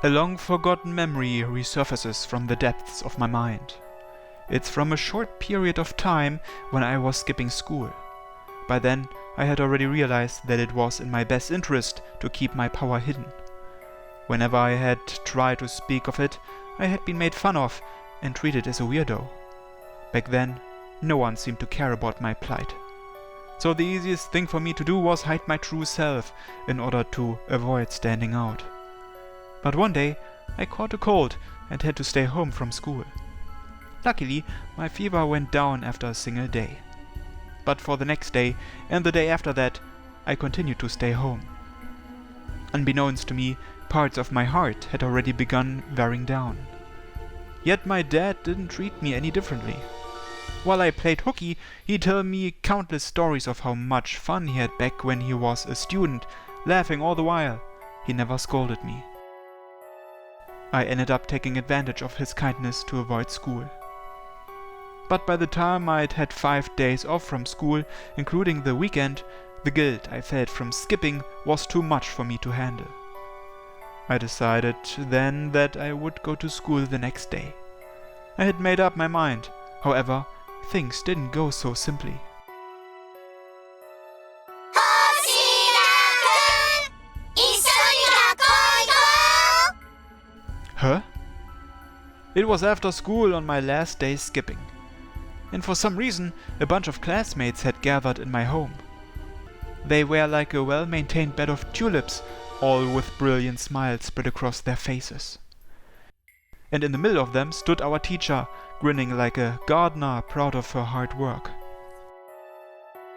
A long-forgotten memory resurfaces from the depths of my mind. It's from a short period of time when I was skipping school. By then, I had already realized that it was in my best interest to keep my power hidden. Whenever I had tried to speak of it, I had been made fun of and treated as a weirdo. Back then, no one seemed to care about my plight. So the easiest thing for me to do was hide my true self in order to avoid standing out. But one day, I caught a cold and had to stay home from school. Luckily, my fever went down after a single day. But for the next day and the day after that, I continued to stay home. Unbeknownst to me, parts of my heart had already begun wearing down. Yet my dad didn't treat me any differently. While I played hooky, he'd tell me countless stories of how much fun he had back when he was a student, laughing all the while. He never scolded me. I ended up taking advantage of his kindness to avoid school. But by the time I'd had 5 days off from school, including the weekend, the guilt I felt from skipping was too much for me to handle. I decided then that I would go to school the next day. I had made up my mind. However, things didn't go so simply. Huh? It was after school on my last day skipping. And for some reason, a bunch of classmates had gathered in my home. They were like a well-maintained bed of tulips, all with brilliant smiles spread across their faces. And in the middle of them stood our teacher, grinning like a gardener proud of her hard work.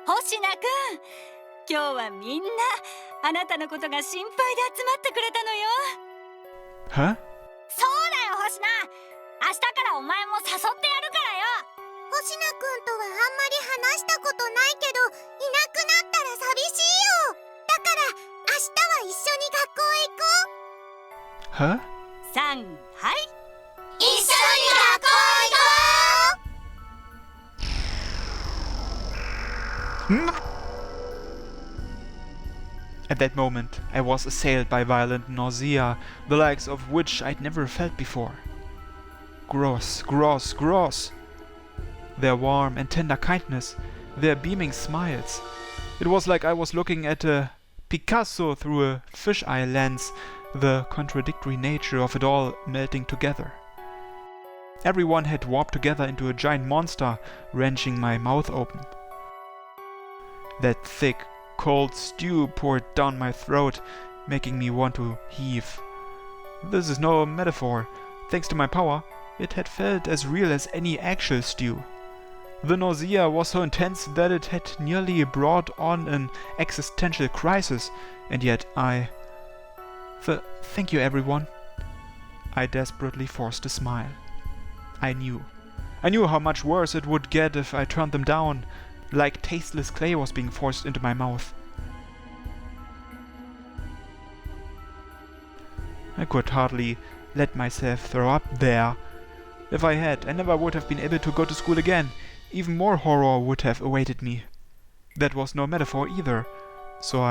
星名くん、今日はみんなあなたのことが心配で集まってくれたのよ。Huh? そうだよ星名、明日からお前も誘ってやるからよ。星名くんとはあんまり話したことないけど、いなくなったら寂しいよ。だから明日は一緒に学校へ行こう。Huh? さん、はい。一緒に学校へ行こう。At that moment, I was assailed by violent nausea, the likes of which I'd never felt before. Gross, gross, gross! Their warm and tender kindness, their beaming smiles. It was like I was looking at a Picasso through a fisheye lens, the contradictory nature of it all melting together. Everyone had warped together into a giant monster, wrenching my mouth open. That thick, cold stew poured down my throat, making me want to heave. This is no metaphor. Thanks to my power, it had felt as real as any actual stew. The nausea was so intense that it had nearly brought on an existential crisis, and yet Thank you, everyone. I desperately forced a smile. I knew how much worse it would get if I turned them down, like tasteless clay was being forced into my mouth. I could hardly let myself throw up there. If I had, I never would have been able to go to school again. Even more horror would have awaited me. That was no metaphor either, so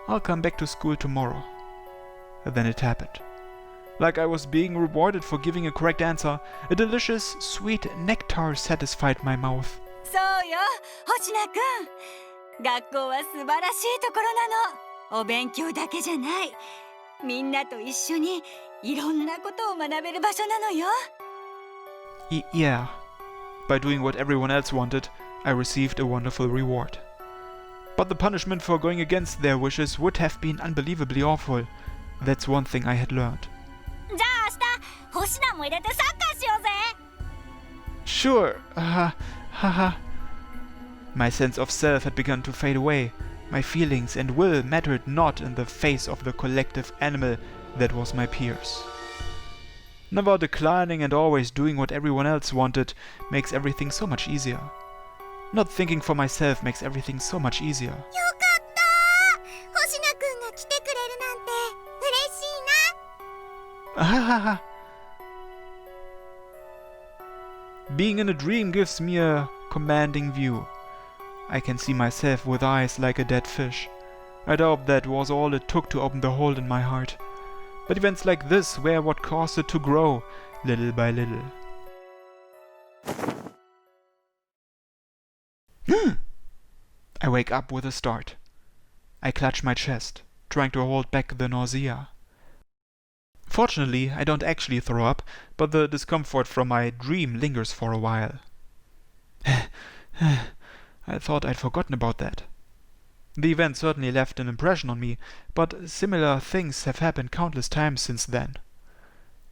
I'll come back to school tomorrow. And then it happened. Like I was being rewarded for giving a correct answer, a delicious, sweet nectar satisfied my mouth. そうよ、星名くん。学校は素晴らしいところなの。お勉強だけじゃない。みんなと一緒にいろんなことを学べる場所なのよ。Yeah. By doing what everyone else wanted, I received a wonderful reward. But the punishment for going against their wishes would have been unbelievably awful. That's one thing I had learned. じゃあ明日、星名も入れてサッカーしようぜ。Sure. Haha. My sense of self had begun to fade away. My feelings and will mattered not in the face of the collective animal that was my peers. Never declining and always doing what everyone else wanted makes everything so much easier. Not thinking for myself makes everything so much easier. よかった。星名くんが来てくれるなんて嬉しいな。Hahaha. Being in a dream gives me a commanding view. I can see myself with eyes like a dead fish. I doubt that was all it took to open the hole in my heart. But events like this were what caused it to grow, little by little. I wake up with a start. I clutch my chest, trying to hold back the nausea. Fortunately, I don't actually throw up, but the discomfort from my dream lingers for a while. I thought I'd forgotten about that. The event certainly left an impression on me, but similar things have happened countless times since then.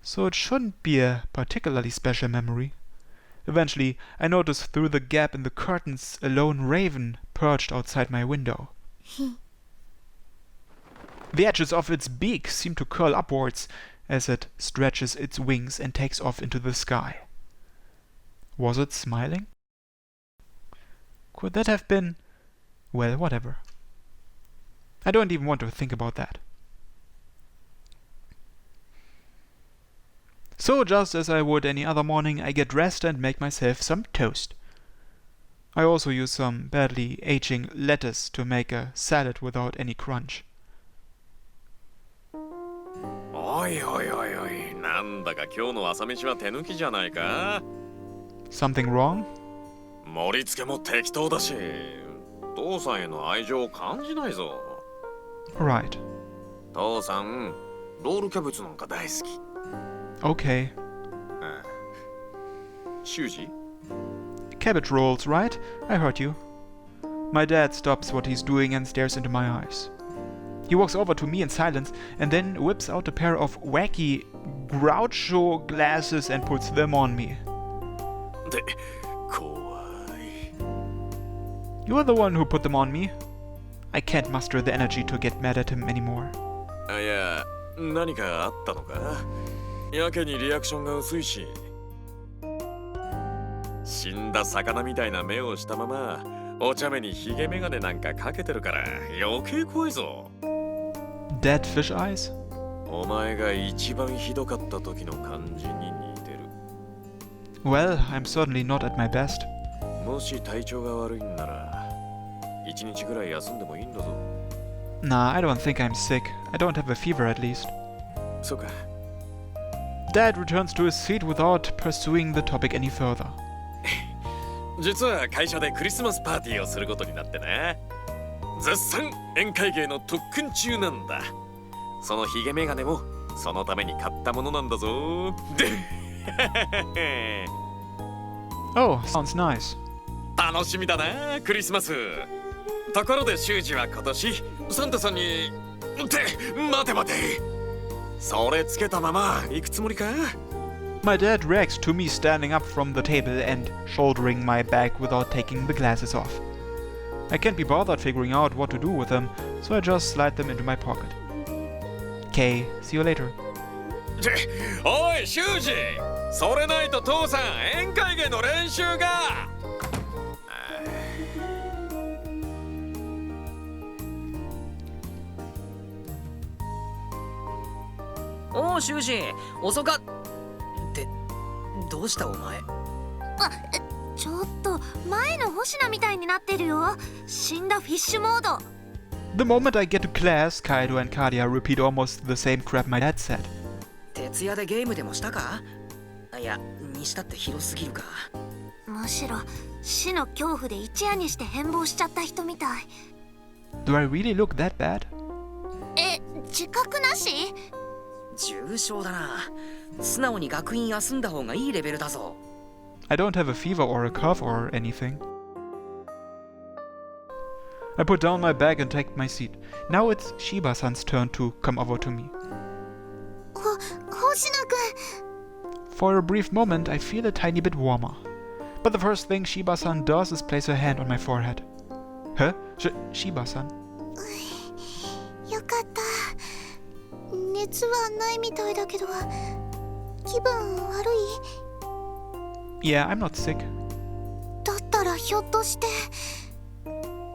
So it shouldn't be a particularly special memory. Eventually, I notice through the gap in the curtains a lone raven perched outside my window. The edges of its beak seem to curl upwards as it stretches its wings and takes off into the sky. Was it smiling? Could that have been... well, whatever. I don't even want to think about that. So, just as I would any other morning, I get dressed and make myself some toast. I also use some badly aging lettuce to make a salad without any crunch. おいおいおいおい、なんだか今日の朝飯は手抜きじゃないか? Something wrong? 盛り付けも適当だし、父さんへの愛情を感じないぞ。Right. 父さん、ロールキャベツなんか大好き。Okay. 修二? Cabbage rolls, right? I heard you. My dad stops what he's doing and stares into my eyes. He walks over to me in silence and then whips out a pair of wacky Groucho glasses and puts them on me. で、怖い。You're the one who put them on me. I can't muster the energy to get mad at him anymore. いや、何かあったのか? やけにリアクションが薄いし。死んだ魚みたいな目をしたまま、お茶目にヒゲメガネなんかかけてるから余計怖いぞ。Dead fish eyes? お前が一番ひどかった時の感じに似てる。Well, I'm certainly not at my best. もし体調が悪いんなら、一日ぐらい休んでもいいんだぞ。Nah, I don't think I'm sick. I don't have a fever at least. そうか。Dad returns to his seat without pursuing the topic any further. 実は会社でクリスマスパーティーをすることになってな。絶賛宴会芸の特訓中なんだ。そのヒゲメガネもそのために買ったものなんだぞ。Oh, sounds nice. 楽しみだな、クリスマス。ところで修二は今年サンタさんにって待て待て。それつけたまま行くつもりか? My dad reacts to me standing up from the table and shouldering my bag without taking the glasses off. I can't be bothered figuring out what to do with them, so I just slide them into my pocket. Okay, see you later. おい、修二! それないと父さん、宴会芸の練習が! おう、修二、遅かってどうしたお前？ちょっと前の星名みたいになってるよ。死んだフィッシュモード。 The moment I get to class, Kaido and Kadia repeat almost the same crap my dad said. 徹夜でゲームでもしたか？いや、にしたって広すぎるか。むしろ死の恐怖で一夜にして変貌しちゃった人みたい。 Do I really look that bad? 自覚なし？重症だな。素直に学院休んだ方がいいレベルだぞ。I don't have a fever or a cough or anything. I put down my bag and take my seat. Now it's Shiba-san's turn to come over to me. 星名くん。 For a brief moment, I feel a tiny bit warmer. But the first thing Shiba-san does is place her hand on my forehead. Huh? Shiba-san? よかった。熱はないみたいだけど、気分悪い？ Yeah, I'm not sick. だったらひょっとして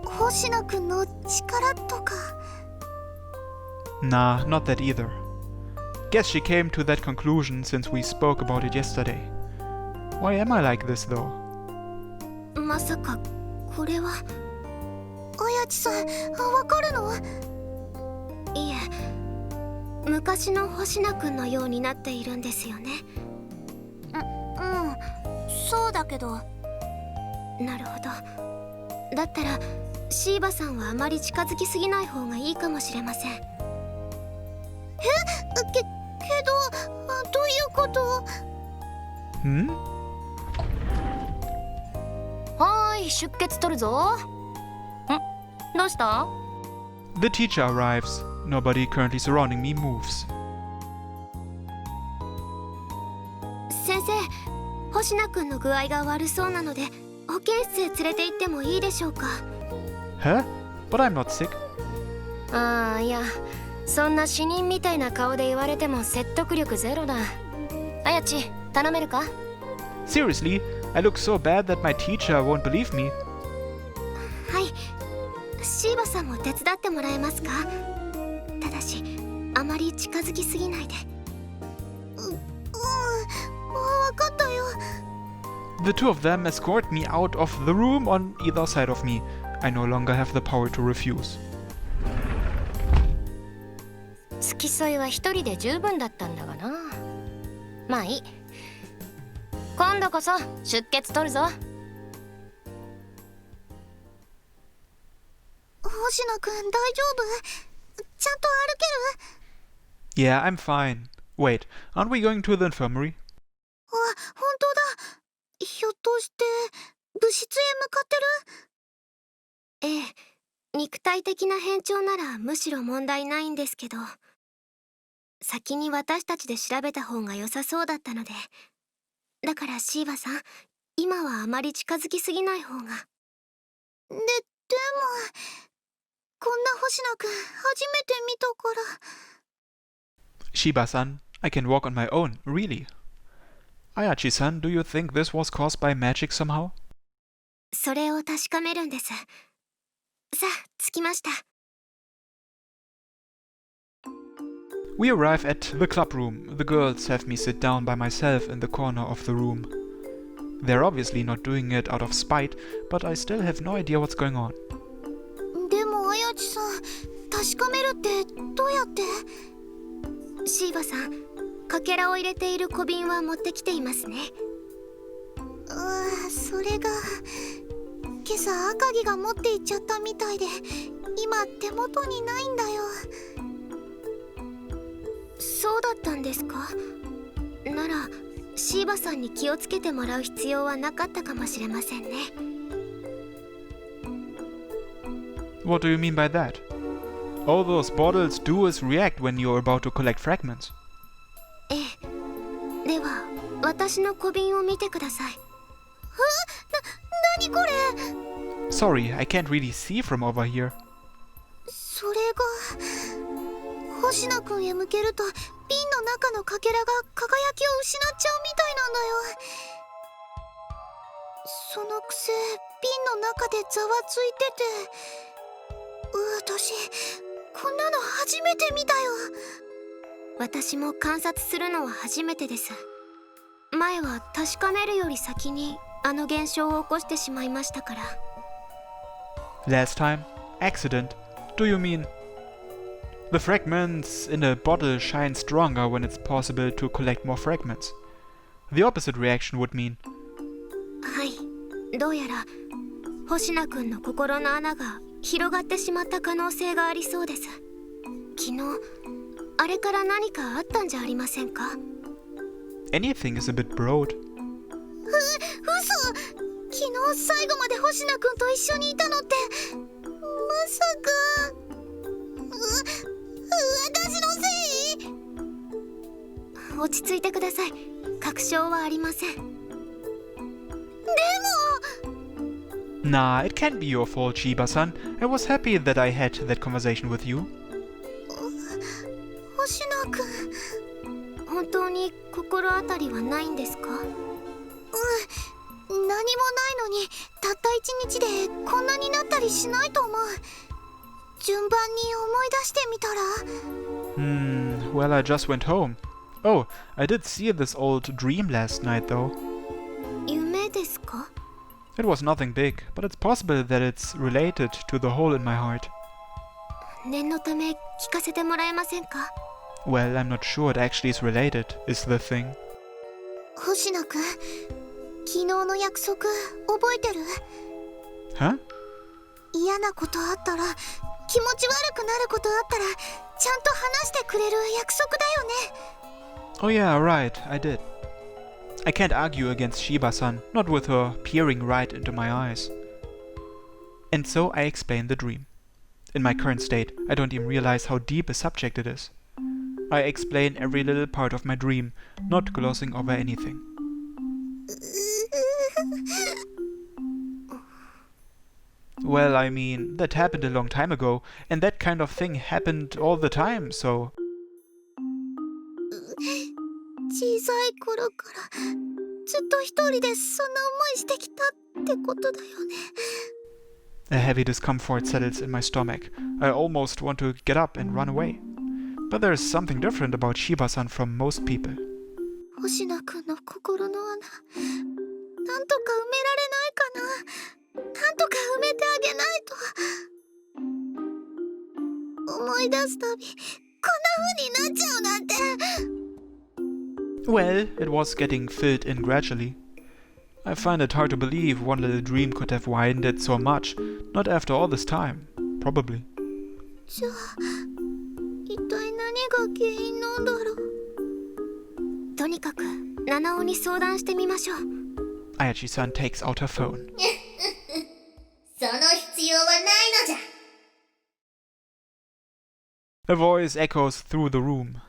星名くんの力とか？ Nah, not that either. Guess she came to that conclusion since we spoke about it yesterday. Why am I like this though? まさかこれは綾地さん、わかるの？いえ、昔の星名くんのようになっているんですよね。そうだけど。なるほど。だったらシーバさんはあまり近づきすぎない方がいいかもしれません。けどどういうこと？はーい、出血取るぞ。どうした？ The teacher arrives. Nobody currently surrounding me moves. 先生、星名くんの具合が悪そうなので保健室へ連れて行ってもいいでしょうか？ Huh? But I'm not sick. ああ、いや、そんな死人みたいな顔で言われても説得力ゼロだ。あやち、頼めるか？ Seriously? I look so bad that my teacher won't believe me. はい、シーバさんも手伝ってもらえますか？ただし、あまり近づきすぎないで。わかったよ。The two of them escort me out of the room on either side of me. I no longer have the power to refuse. 付き添いは一人で十分だったんだがな。まあいい。今度こそ出血取るぞ。星野くん大丈夫？ちゃんと歩ける？ Yeah, I'm fine. Wait, aren't we going to the infirmary? あ、本当だ。ひょっとして部室へ向かってる？ええ、肉体的な変調ならむしろ問題ないんですけど、先に私たちで調べた方が良さそうだったので。だからシーバさん、今はあまり近づきすぎない方が。でもこんな星野くん初めて見たから。Shiba-san, I can walk on my own, really. Ayachi-san, do you think this was caused by magic somehow? それを確かめるんです。さあ、着きました。We arrive at the club room. The girls have me sit down by myself in the corner of the room. They're obviously not doing it out of spite, but I still have no idea what's going on. でも綾地さん、確かめるってどうやって？シーバさん、かけらを入れている小瓶は持ってきていますね。それが今朝赤城が持って行っちゃったみたいで、今手元にないんだよ。そうだったんですか？ならシーバさんに気をつけてもらう必要はなかったかもしれませんね。What do you mean by that? All those bottles do is react when you're about to collect fragments. ええ。では私の小瓶を見てください。何これ？ Sorry, I can't really see from over here. それが星名くんへ向けると瓶の中のかけらが輝きを失っちゃうみたいなんだよ。そのくせ瓶の中でざわついてて、私こんなの初めて見たよ。私も観察するのは初めてです。前は確かめるより先にあの現象を起こしてしまいましたから。 Last time? Accident? Do you mean? The fragments in a bottle shine stronger when it's possible to collect more fragments. The opposite reaction would mean. はい、どうやら星名くんの心の穴が広がってしまった可能性がありそうです。昨日あれから何かあったんじゃありませんか？ Anything is a bit broad. 嘘！昨日最後まで星名くんと一緒にいたのってまさか私のせい？落ち着いてください。確証はありません。でもNah, it can't be your fault, Shiba-san. I was happy that I had that conversation with you. 星名くん、本当に心当たりはないんですか？何もないのにたった一日でこんなになったりしないと思う。順番に思い出してみたら。Well, I just went home. Oh, I did see this old dream last night, though. 夢ですか？ It was nothing big, but it's possible that it's related to the hole in my heart. 念のため聞かせてもらえませんか？ Well, I'm not sure it actually is related, is the thing. 星野くん、昨日の約束覚えてる？ Huh? 嫌なことあったら、気持ち悪くなることあったら、ちゃんと話してくれる約束だよね。 Oh yeah, right, I did. I can't argue against Shiba-san, not with her peering right into my eyes. And so I explained the dream. In my current state, I don't even realize how deep a subject it is. I explain every little part of my dream, not glossing over anything. Well, I mean, that happened a long time ago, and that kind of thing happened all the time, so... 小さい頃からずっと一人でそんな思いしてきたってことだよね。 A heavy discomfort settles in my stomach. I almost want to get up and run away. But there is something different about Shiba-san from most people. 星野くんの心の穴、なんとか埋められないかな。なんとか埋めてあげないと。思い出すたび、こんな風になっちゃうなんて。 Well, it was getting filled in gradually. I find it hard to believe one little dream could have widened it so much, not after all this time, probably. じゃあ、一体何が原因なんだろう。とにかく、七尾に相談してみましょう。 Ayachi-san takes out her phone. その必要はないのじゃ。 A voice echoes through the room,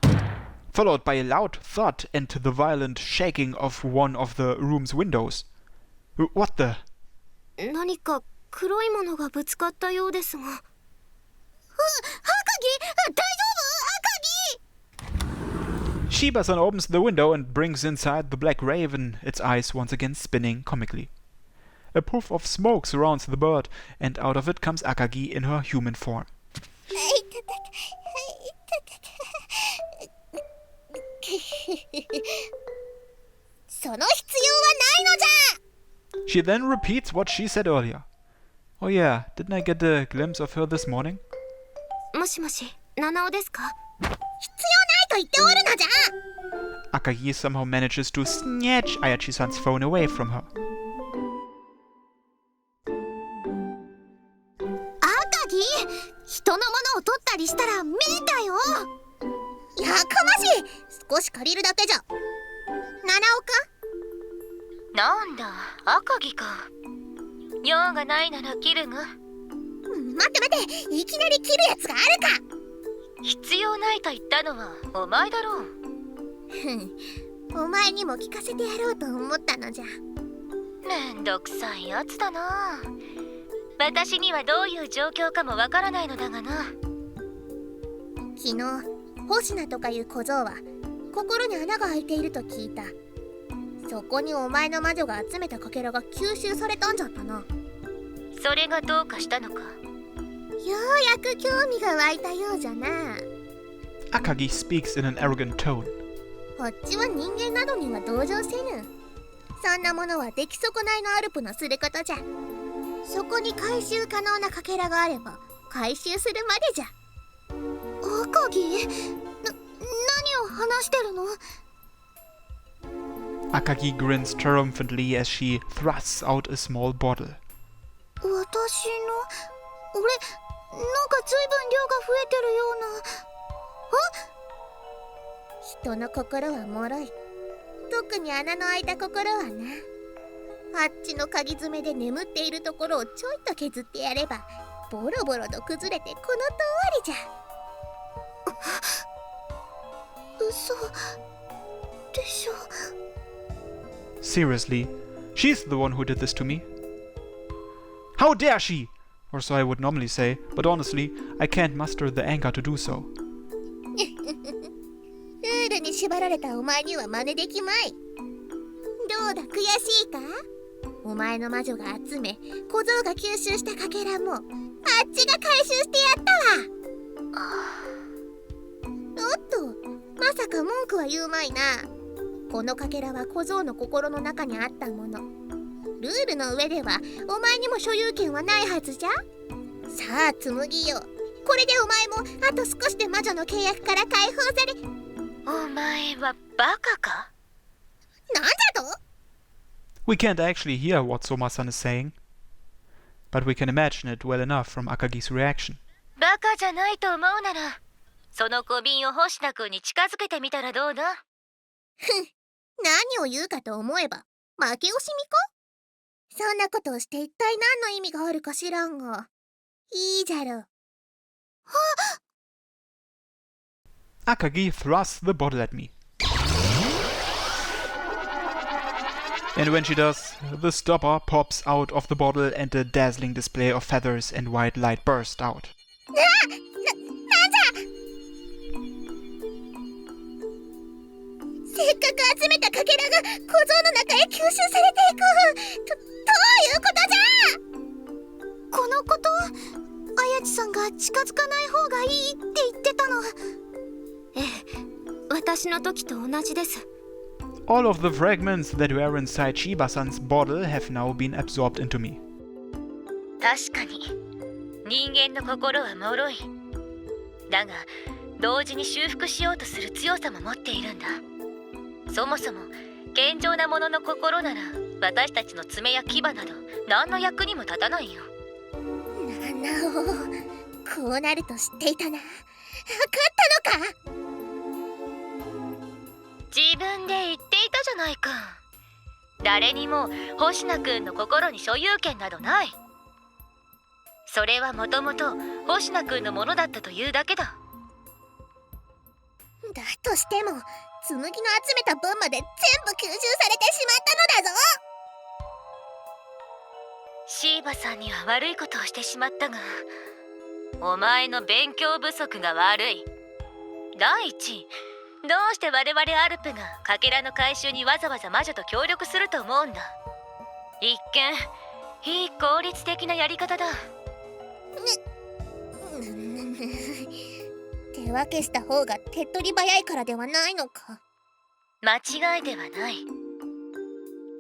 followed by a loud thud and the violent shaking of one of the room's windows. What the? 何か黒いものがぶつかったようですが。赤城、大丈夫？赤城！ Shiba-san opens the window and brings inside the black raven, its eyes once again spinning comically. A puff of smoke surrounds the bird, and out of it comes Akagi in her human form. She then repeats what she said earlier. Oh yeah, didn't I get a glimpse of her this morning? もしもし、七尾ですか？必要ないと言っておるのじゃ。 Akagi somehow manages to snatch Ayachi-san's phone away from her. 赤城、人のものを取ったりしたらメンだよ。やかましい。少し借りるだけじゃ。七尾か？なんだ、赤城か。用がないなら切るが。待って待って、いきなり切るやつがあるか。必要ないと言ったのはお前だろう。お前にも聞かせてやろうと思ったのじゃ。めんどくさいやつだな。私にはどういう状況かもわからないのだがな。昨日、星名とかいう小僧は心に穴が開いていると聞いた。そこにお前の魔女が集めたかけらが吸収されたんじゃったな。それがどうかしたのか。ようやく興味が湧いたようじゃな。 Akagi speaks in an arrogant tone. こっちは人間などには同情せぬ。そんなものは出来損ないのアルプのすることじゃ。そこに回収可能なかけらがあれば回収するまでじゃ。赤城、何を話してるの？ Akagi grins triumphantly as she thrusts out a small bottle. 私の、俺、なんか随分量が増えてるような。人の心は脆い。特に穴の開いた心はな。あっちの鍵爪で眠っているところをちょいと削ってやればボロボロと崩れてこの通りじゃ。嘘でしょ。 Seriously, she's the one who did this to me. How dare she? Or so I would normally say, but honestly, I can't muster the anger to do so. ルールに縛られたお前には真似できまい。どうだ、悔しいか？お前の魔女が集め、小僧が吸収したかけらもあっちが回収してやったわ。おっと、まさか文句は言うまいな。このかけらは小僧の心の中にあったもの。ルールの上ではお前にも所有権はないはずじゃ。さあ紬よ、ここれでお前もあと少しで魔女の契約から解放され。お前はバカか？なんだと？ We can't actually hear what Soma-san is saying, but we can imagine it well enough from Akagi's reaction. バカじゃないと思うなら、その小瓶を星名君に近づけてみたらどうだ？何を言うかと思えば負け惜しみか？そんなことをして一体何の意味があるか知らんが。いいじゃろう。 Akagi thrusts the bottle at me. And when she does, the stopper pops out of the bottle and a dazzling display of feathers and white light bursts out. なんじゃ！せっかく集めたかけらが小僧の中へ吸収されていく。どういうことじゃ！このこと、綾地さんが近づかない方がいいって言ってたの。ええ、私の時と同じです。All of the fragments that were inside Shiba-san's bottle have now been absorbed into me. 確かに人間の心は脆い。だが同時に修復しようとする強さも持っているんだ。そもそも健常なものの心なら私たちの爪や牙など何の役にも立たないよ。なお、こうなると知っていたな。分かったのか？自分で言っていたじゃないか。誰にも星名くんの心に所有権などない。それはもともと星名くんのものだったというだけだ。だとしても紬の集めた分まで全部吸収されてしまったのだぞ。シーバさんには悪いことをしてしまったが、お前の勉強不足が悪い。第一、どうして我々アルプがかけらの回収にわざわざ魔女と協力すると思うんだ。一見非効率的なやり方だ。手分けした方が手っ取り早いからではないのか？間違いではない。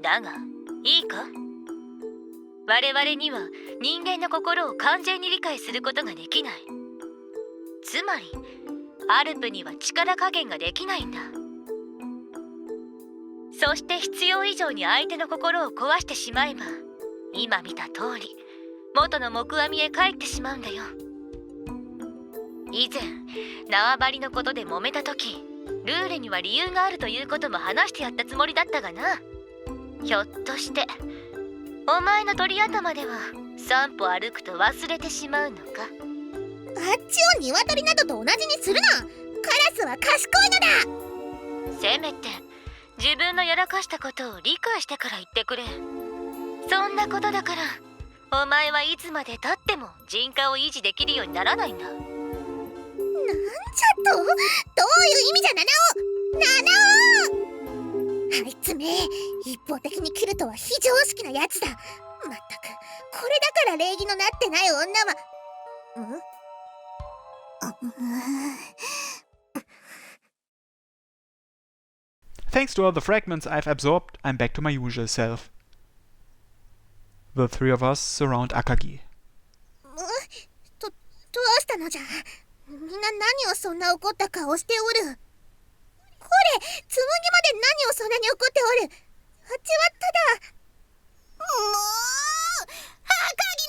だがいいか、我々には人間の心を完全に理解することができない。つまりアルプには力加減ができないんだ。そして必要以上に相手の心を壊してしまえば、今見た通り元の木阿弥へ帰ってしまうんだよ。以前縄張りのことで揉めた時、ルールには理由があるということも話してやったつもりだったがな。ひょっとしてお前の鳥頭では3歩歩くと忘れてしまうのか？あっちを鶏などと同じにするな。カラスは賢いのだ。せめて自分のやらかしたことを理解してから言ってくれ。そんなことだからお前はいつまでたっても人格を維持できるようにならないんだ。なんじゃと？どういう意味じゃ、七尾！あいつめ、一方的に切るとは非常識なやつだ。まったく、これだから礼儀のなってない女は。Thanks to all the fragments I've absorbed, I'm back to my usual self. The three of us surround Akagi. どうしたのじゃ。みんな何をそんな怒った顔しておる。これ、紬まで何をそんなに怒っておる。あっちはただ。もう、赤木